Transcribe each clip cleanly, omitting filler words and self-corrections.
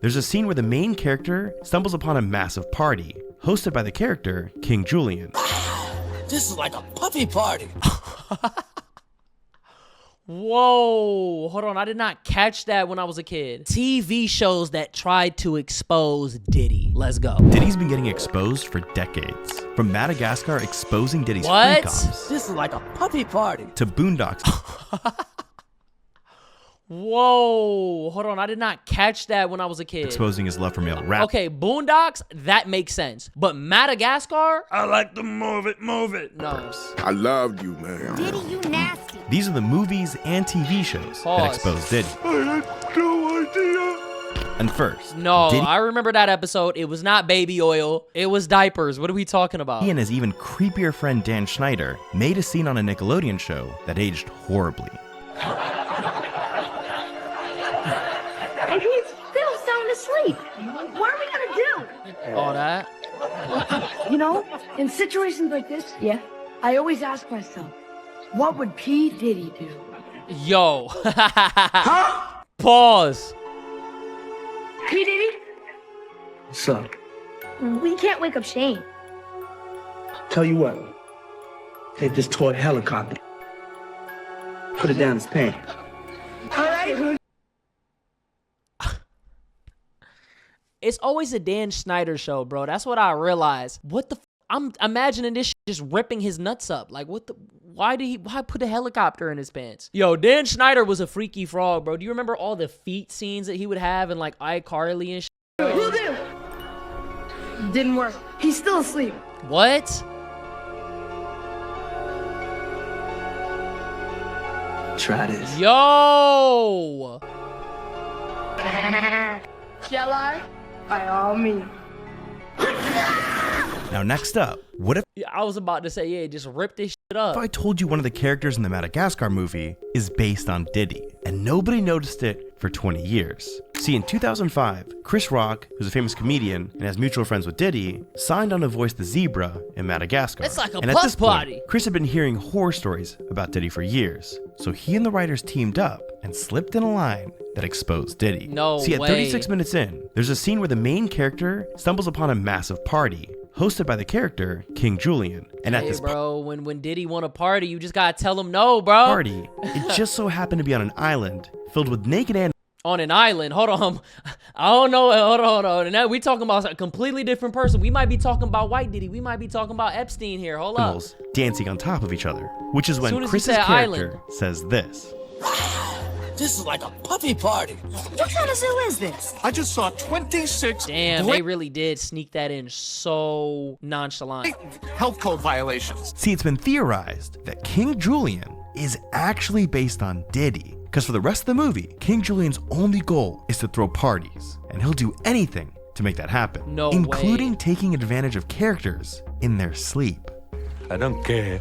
There's a scene where the main character stumbles upon a massive party, hosted by the character King Julian. This is like a puppy party. Whoa, hold on, I did not catch that when I was a kid. TV shows that tried to expose Diddy. Let's go. Diddy's been getting exposed for decades. From Madagascar exposing Diddy's What? freak offs, This is like a puppy party. to Boondocks Whoa, hold on, I did not catch that when I was a kid. exposing his love for male rap. Okay, Boondocks, that makes sense. But Madagascar? I like to move it. No. I loved you, man. Diddy, you nasty. These are the movies and TV shows that Pause. expose Diddy. I had no idea. And first, No, Diddy I remember that episode. It was not baby oil. It was diapers. What are we talking about? and his even creepier friend Dan Schneider made a scene on a Nickelodeon show that aged horribly. And he's still sound asleep. What are we gonna do? All that? You know, in situations like this, yeah, I always ask myself, what would P. Diddy do? Yo. Pause. P. Diddy? What's up? We can't wake up Shane. Tell you what. Take this toy helicopter. Put it down his pants. All right. It's always a Dan Schneider show, bro. That's what I realized. What the I'm imagining this shit just ripping his nuts up. Like, what the why put a helicopter in his pants? Yo, Dan Schneider was a freaky frog, bro. Do you remember all the feet scenes that he would have in like iCarly and shit? Will do. Didn't work. He's still asleep. What? Try this. Yo! Shall I? By all means. Now next up, what if Yeah, I was about to say, yeah, just rip this shit up. I told you one of the characters in the Madagascar movie is based on Diddy, and nobody noticed it for 20 years. See, in 2005, Chris Rock, who's a famous comedian and has mutual friends with Diddy, signed on to voice the zebra in Madagascar. It's like a and at puff this point, party. Chris had been hearing horror stories about Diddy for years, so he and the writers teamed up and slipped in a line that exposed Diddy. No See, at way. 36 minutes in, there's a scene where the main character stumbles upon a massive party, hosted by the character King Julian. And at Hey, this bro, when Diddy want a party, you just gotta tell him no, bro. party, it just so happened to be on an island filled with naked On an island. Hold on. I don't know. Hold on. And now we talking about a completely different person. We might be talking about White Diddy. We might be talking about Epstein here. Hold up. animals dancing on top of each other, which is Soon when as you Chris's said character island. says this. This is like a puppy party. What kind of zoo is this? I just saw 26 Damn, they really did sneak that in so nonchalant. health code violations. See, it's been theorized that King Julian is actually based on Diddy, because for the rest of the movie, King Julian's only goal is to throw parties, and he'll do anything to make that happen, No including way. taking advantage of characters in their sleep. I don't care.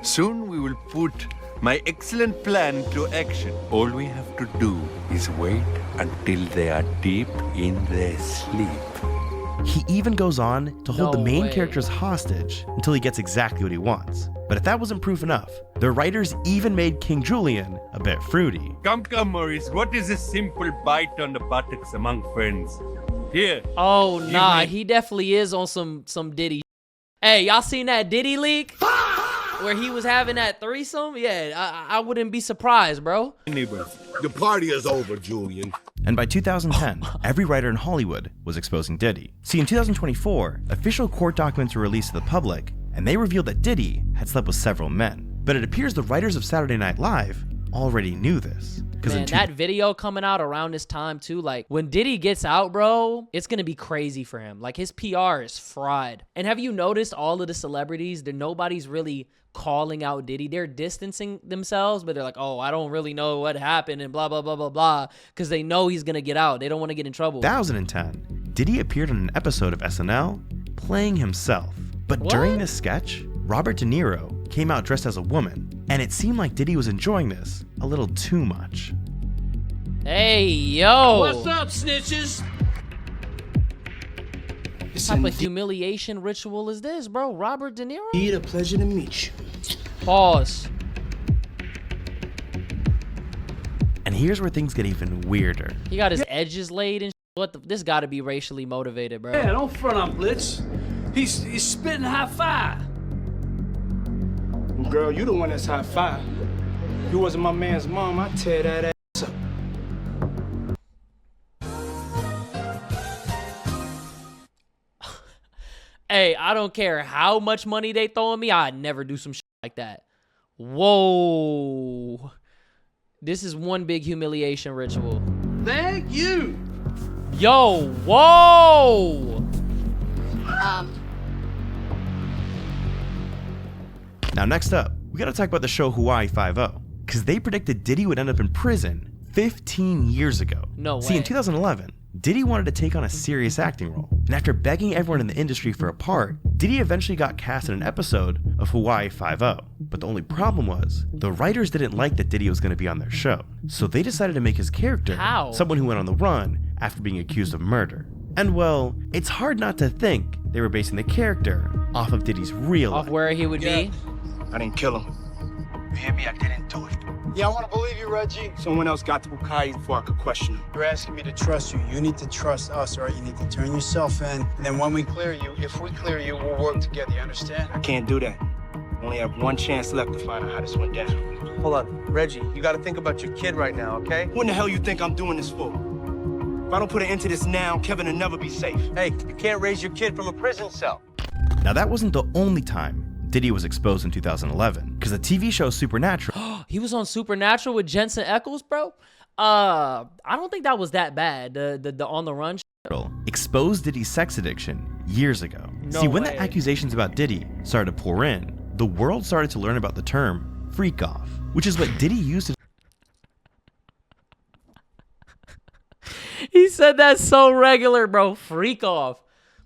Soon we will put my excellent plan to action. All we have to do is wait until they are deep in their sleep. He even goes on to hold No the main way. characters hostage until he gets exactly what he wants. But if that wasn't proof enough, the writers even made King Julian a bit fruity. Come, Maurice. What is a simple bite on the buttocks among friends? Here. Oh, nah. me- He definitely is on some Diddy. Hey, y'all seen that Diddy leak? Where he was having that threesome? Yeah, I wouldn't be surprised, bro. The party is over, Julian. And by 2010, every writer in Hollywood was exposing Diddy. See, in 2024, official court documents were released to the public, and they revealed that Diddy had slept with several men. But it appears the writers of Saturday Night Live already knew this. Man, that video coming out around this time too, like when Diddy gets out, bro, it's gonna be crazy for him. Like his PR is fried. And have you noticed all of the celebrities, nobody's really calling out Diddy. They're distancing themselves, but they're like, oh, I don't really know what happened and blah, blah, blah, blah, blah. Because they know he's gonna get out. They don't want to get in trouble. 2010, Diddy appeared on an episode of SNL playing himself. But during this sketch, Robert De Niro came out dressed as a woman, and it seemed like Diddy was enjoying this a little too much. Hey, yo. What's up, snitches? What type of humiliation ritual is this, bro? Robert De Niro? Indeed, a pleasure to meet you. Pause. And here's where things get even weirder. He got his edges laid and This got to be racially motivated, bro. Yeah, don't front on Blitz. He's spitting high five. Girl, you the one that's high five. If you wasn't my man's mom, I'd tear that ass up. Hey, I don't care how much money they throwing me. I'd never do some shit like that. Whoa. This is one big humiliation ritual. Thank you. Yo, whoa. Now next up, we gotta talk about the show Hawaii Five-0, because they predicted Diddy would end up in prison 15 years ago. No way. See, in 2011, Diddy wanted to take on a serious acting role, and after begging everyone in the industry for a part, Diddy eventually got cast in an episode of Hawaii Five-0. But the only problem was, the writers didn't like that Diddy was going to be on their show, so they decided to make his character someone who went on the run after being accused of murder. And well, it's hard not to think they were basing the character off of Diddy's real life. Off where he would be? I didn't kill him. You hear me? I didn't do it. Yeah, I want to believe you, Reggie. Someone else got to Bukai before I could question him. You're asking me to trust you. You need to trust us, all right? You need to turn yourself in. And then when we clear you, if we clear you, we'll work together. You understand? I can't do that. I only have one chance left to find out how this went down. Hold on, Reggie, you gotta think about your kid right now, okay? What in the hell you think I'm doing this for? If I don't put an end to this now, Kevin will never be safe. Hey, you can't raise your kid from a prison cell. Now that wasn't the only time Diddy was exposed in 2011, because the TV show Supernatural. He was on Supernatural with Jensen Ackles, bro? I don't think that was that bad. The On the Run exposed Diddy's sex addiction years ago. No See, when way. the accusations about Diddy started to pour in, the world started to learn about the term freak off, which is what Diddy used to. He said that so regular, bro. Freak off.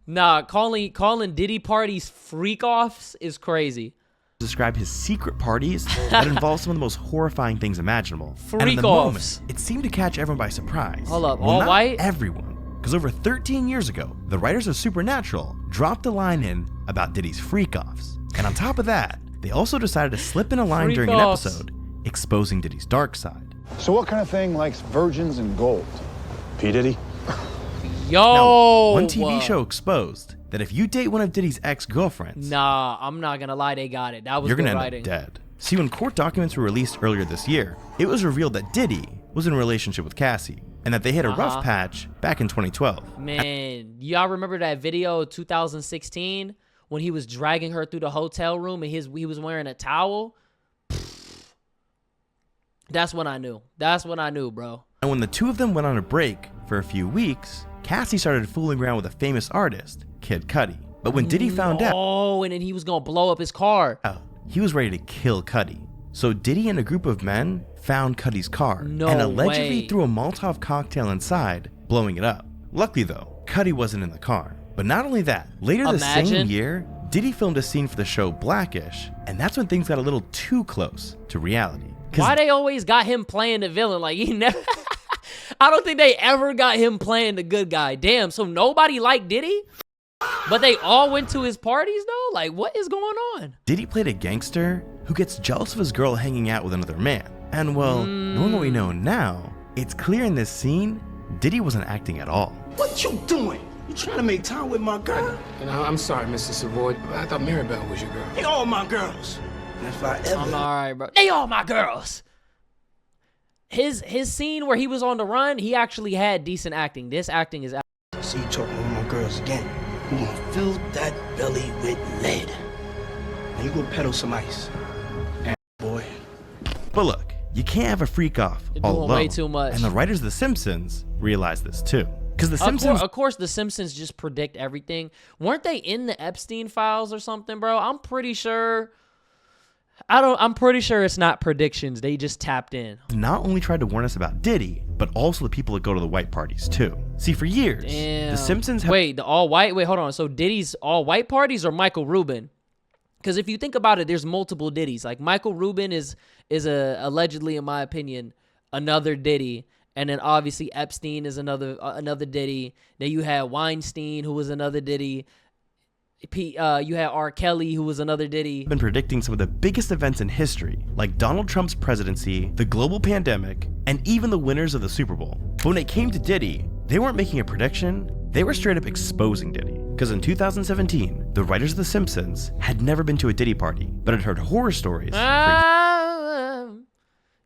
Nah, calling Diddy parties freak offs is crazy. Describe his secret parties that involve some of the most horrifying things imaginable. And in Freak the offs. moment, it seemed to catch everyone by surprise. Hold up, well, all not white? everyone, because over 13 years ago, the writers of Supernatural dropped a line in about Diddy's freak offs. And on top of that, they also decided to slip in a line during an Freak-offs. episode exposing Diddy's dark side. So what kind of thing likes virgins and gold? P. Diddy? Yo. Now, one TV show exposed that if you date one of Diddy's ex-girlfriends, Nah, I'm not gonna lie, they got it. That was you're good gonna end writing. up dead. See, when court documents were released earlier this year, it was revealed that Diddy was in a relationship with Cassie, and that they hit a rough patch back in 2012. Man, y'all remember that video of 2016 when he was dragging her through the hotel room and he was wearing a towel? That's when I knew. That's when I knew, bro. And when the two of them went on a break for a few weeks, Cassie started fooling around with a famous artist, Kid Cudi. But when Diddy found out, Oh, and then he was gonna blow up his car. he was ready to kill Cudi. So Diddy and a group of men found Cudi's car No and allegedly way. threw a Molotov cocktail inside, blowing it up. Luckily though, Cudi wasn't in the car. But not only that, later the same Imagine. year, Diddy filmed a scene for the show Blackish, and that's when things got a little too close to reality. 'Cause Why they always got him playing the villain? Like, he never... I don't think they ever got him playing the good guy. Damn, so nobody liked Diddy? But they all went to his parties, though? Like, what is going on? Diddy played a gangster who gets jealous of his girl hanging out with another man. And well, knowing what we know now, it's clear in this scene, Diddy wasn't acting at all. What you doing? You trying to make time with my girl? I'm sorry, Mr. Savoy. I thought Maribel was your girl. They all my girls. And if I ever... I'm all right, bro. They all my girls. His scene where he was on the run, he actually had decent acting. This acting is... I see you talking with my girls again. You gonna fill that belly with lead. And you gonna pedal some ice. And boy. But look, you can't have a freak off You're all doing alone. way too much. And the writers of The Simpsons realized this too. Because The Simpsons... Of course, The Simpsons just predict everything. Weren't they in the Epstein files or something, bro? I'm pretty sure... I'm pretty sure it's not predictions. They just tapped in. not only tried to warn us about Diddy, but also the people that go to the white parties too. See, for years, Damn. The Simpsons have... Wait, the all-white? Wait, hold on. So Diddy's all-white parties or Michael Rubin? Because if you think about it, there's multiple Diddys. Like, Michael Rubin is allegedly, in my opinion, another Diddy. And then obviously Epstein is another Diddy. Then you had Weinstein, who was another Diddy. You had R. Kelly, who was another Diddy. been predicting some of the biggest events in history, like Donald Trump's presidency, the global pandemic, and even the winners of the Super Bowl. But when it came to Diddy, They weren't making a prediction, they were straight up exposing Diddy. Because in 2017, the writers of The Simpsons had never been to a Diddy party, but had heard horror stories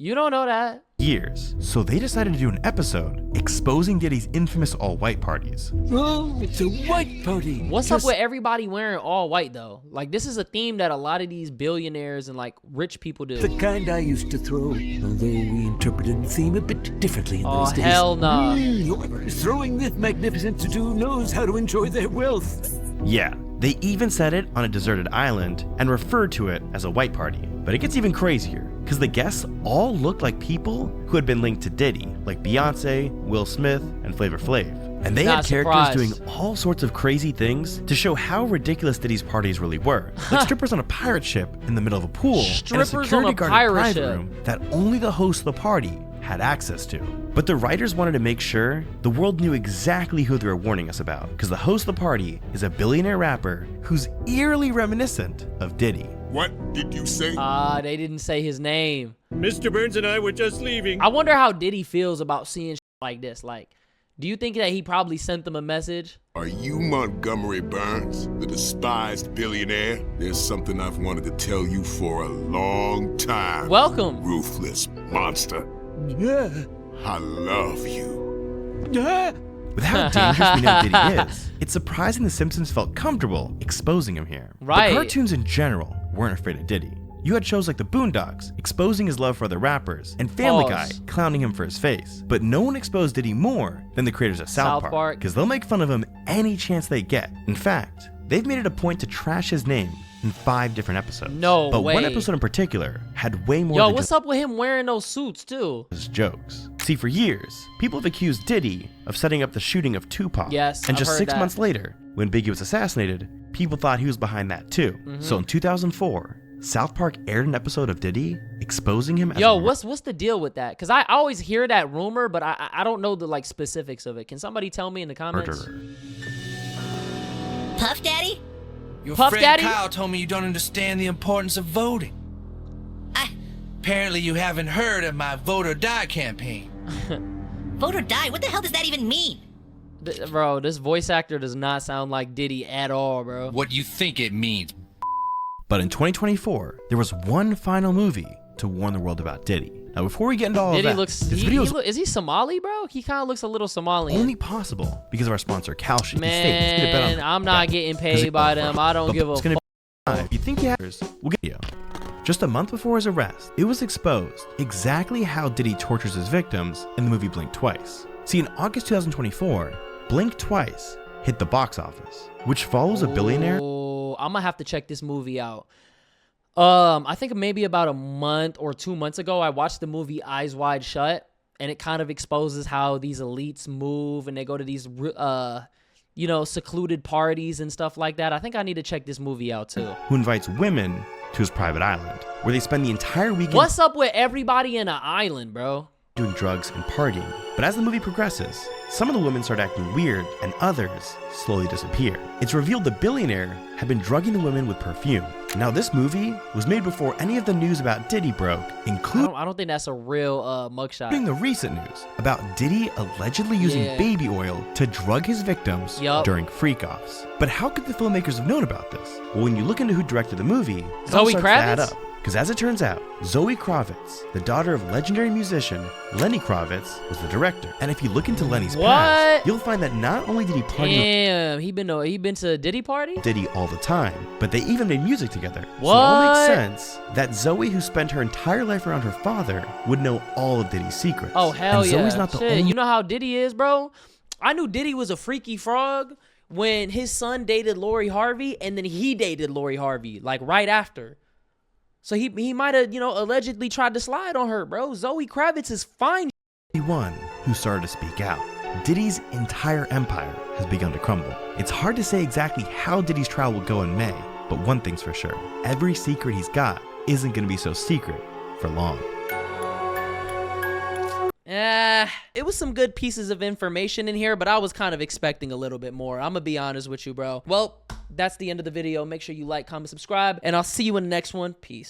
you don't know that. years. So they decided to do an episode exposing Diddy's infamous all-white parties. Oh, it's a white party. What's up with everybody wearing all white though? Like this is a theme that a lot of these billionaires and like rich people do. The kind I used to throw, although we interpreted the theme a bit differently in those days. Hell nah. Whoever is throwing this magnificent to-do knows how to enjoy their wealth. Yeah, they even said it on a deserted island and referred to it as a white party. But it gets even crazier, because the guests all looked like people who had been linked to Diddy, like Beyonce, Will Smith, and Flavor Flav. And they had characters doing all sorts of crazy things to show how ridiculous Diddy's parties really were. Like strippers on a pirate ship in the middle of a pool, and a security guard in a private room that only the host of the party had access to. But the writers wanted to make sure the world knew exactly who they were warning us about, because the host of the party is a billionaire rapper who's eerily reminiscent of Diddy. What did you say? They didn't say his name. Mr. Burns and I were just leaving. I wonder how Diddy feels about seeing shit like this. Like, do you think that he probably sent them a message? Are you Montgomery Burns, the despised billionaire? There's something I've wanted to tell you for a long time. Welcome. Ruthless monster. Yeah. I love you. With how dangerous we know Diddy is, it's surprising The Simpsons felt comfortable exposing him here. Right. But cartoons in general weren't afraid of Diddy. You had shows like The Boondocks exposing his love for other rappers, and Family Guy clowning him for his face. But no one exposed Diddy more than the creators of South Park, because they'll make fun of him any chance they get. In fact, they've made it a point to trash his name in 5 different episodes. No but way. one episode in particular had way more Yo, than what's up with him wearing those suits too? just jokes. See, for years, people have accused Diddy of setting up the shooting of Tupac. Yes, and I've just heard 6 that. months later, when Biggie was assassinated, people thought he was behind that too. So in 2004, South Park aired an episode of Diddy exposing him as Yo, a what's the deal with that? Because I always hear that rumor, but I don't know the like specifics of it. Can somebody tell me in the comments? murderer. Puff Daddy? Your Puff friend Daddy? Kyle told me you don't understand the importance of voting. Apparently you haven't heard of my Vote or Die campaign. Vote or die? What the hell does that even mean? Bro, this voice actor does not sound like Diddy at all, bro. What you think it means. But in 2024, there was one final movie to warn the world about Diddy. Now, before we get into all Diddy of that, looks. this video is Is he Somali, bro? He kind of looks a little Somali. only possible because of our sponsor, Kalshi. Man, I'm not getting paid by them. I don't give a fuck. If you think you have, we'll get you. Just a month before his arrest, it was exposed exactly how Diddy tortures his victims in the movie Blink Twice. See, in August 2024, Blink Twice hit the box office, which follows a billionaire. Oh, I'm gonna have to check this movie out. I think maybe about a month or 2 months ago, I watched the movie Eyes Wide Shut, and it kind of exposes how these elites move and they go to these, you know, secluded parties and stuff like that. I think I need to check this movie out too. Who invites women to his private island, where they spend the entire weekend What's up with everybody in an island, bro? doing drugs and partying. But as the movie progresses, some of the women start acting weird and others slowly disappear. It's revealed the billionaire had been drugging the women with perfume. Now this movie was made before any of the news about Diddy broke, including I don't think that's a real mugshot. the recent news about Diddy allegedly using baby oil to drug his victims during freak-offs. But how could the filmmakers have known about this? Well, when you look into who directed the movie, it all Zoe starts to add Kravitz? up. Because as it turns out, Zoe Kravitz, the daughter of legendary musician Lenny Kravitz, was the director. And if you look into Lenny's past, you'll find that not only did he party Damn, he been to a Diddy party? with Diddy all the time, but they even made music together. So it What? all makes sense that Zoe, who spent her entire life around her father, would know all of Diddy's secrets. Oh, hell and yeah. Zoe's not the Shit, only you know how Diddy is, bro? I knew Diddy was a freaky frog when his son dated Lori Harvey, and then he dated Lori Harvey, like right after. So he might have, you know, allegedly tried to slide on her, bro. Zoe Kravitz is fine. one who started to speak out. Diddy's entire empire has begun to crumble. It's hard to say exactly how Diddy's trial will go in May, but one thing's for sure. Every secret he's got isn't going to be so secret for long. It was some good pieces of information in here, but I was kind of expecting a little bit more. I'm gonna be honest with you, bro. Well, that's the end of the video. Make sure you like, comment, subscribe, and I'll see you in the next one. Peace.